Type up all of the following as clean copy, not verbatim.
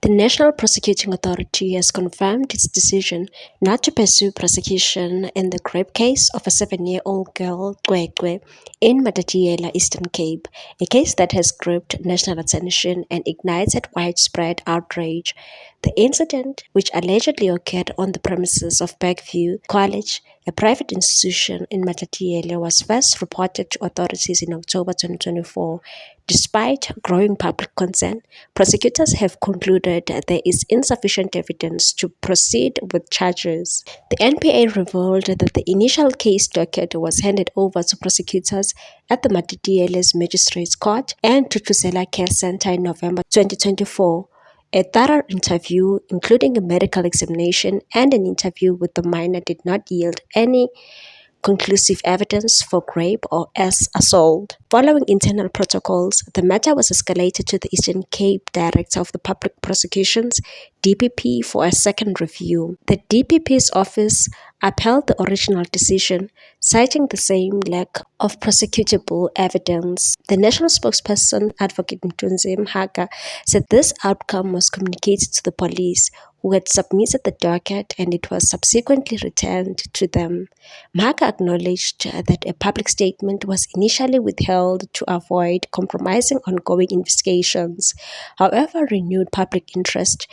The National Prosecuting Authority has confirmed its decision not to pursue prosecution in the rape case of a 7-year-old girl, Cwecwe, in Matatiele, Eastern Cape, a case that has gripped national attention and ignited widespread outrage. The incident, which allegedly occurred on the premises of Bergview College, a private institution in Matatiele, was first reported to authorities in October 2024. Despite growing public concern, prosecutors have concluded that there is insufficient evidence to proceed with charges. The NPA revealed that the initial case docket was handed over to prosecutors at the Matatiele's Magistrates Court and Thuthuzela Care Center in November 2024. A thorough interview, including a medical examination and an interview with the minor, did not yield any conclusive evidence for rape or assault. Following internal protocols, the matter was escalated to the Eastern Cape Director of the Public Prosecutions, DPP, for a second review. The DPP's office upheld the original decision, citing the same lack of prosecutable evidence. The national spokesperson, Advocate Mthunzi Mhaka, said this outcome was communicated to the police, who had submitted the docket, and it was subsequently returned to them. Mhaka acknowledged that a public statement was initially withheld to avoid compromising ongoing investigations. However, renewed public interest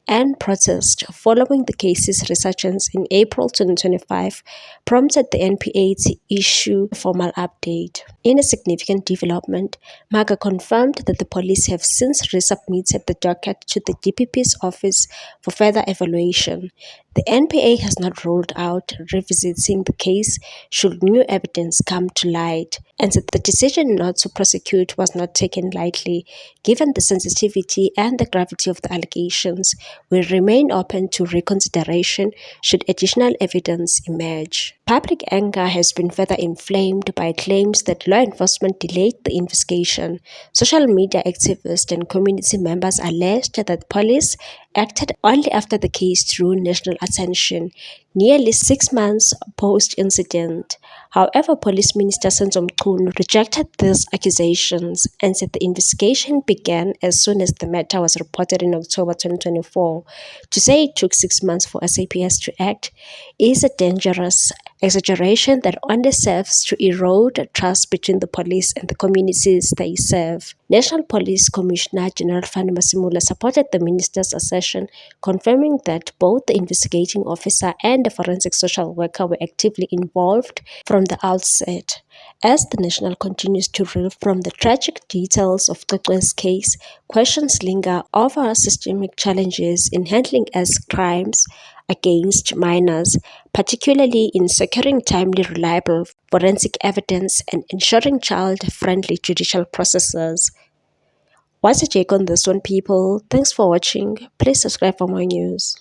and protest following the case's resurgence in April 2025 prompted the NPA to issue a formal update. In a significant development, Mhaka confirmed that the police have since resubmitted the docket to the DPP's office for further evaluation. The NPA has not ruled out revisiting the case should new evidence come to light, and that the decision not to prosecute was not taken lightly, given the sensitivity and the gravity of the allegations. We remain open to reconsideration should additional evidence emerge. Public anger has been further inflamed by claims that law enforcement delayed the investigation. Social media activists and community members alleged that police acted only after the case drew national attention, nearly 6 months post-incident. However, Police Minister Senzo Mchunu rejected these accusations and said the investigation began as soon as the matter was reported in October 2024. To say it took 6 months for SAPS to act is a dangerous exaggeration that only serves to erode trust between the police and the communities they serve. National Police Commissioner General Fanny Masemola supported the minister's assertion, confirming that both the investigating officer and the forensic social worker were actively involved from the outset. As the nation continues to reel from the tragic details of Cwecwe's case, questions linger over systemic challenges in handling as crimes against minors, particularly in securing timely, reliable forensic evidence and ensuring child-friendly judicial processes. What's your take on this one, people? Thanks for watching. Please subscribe for more news.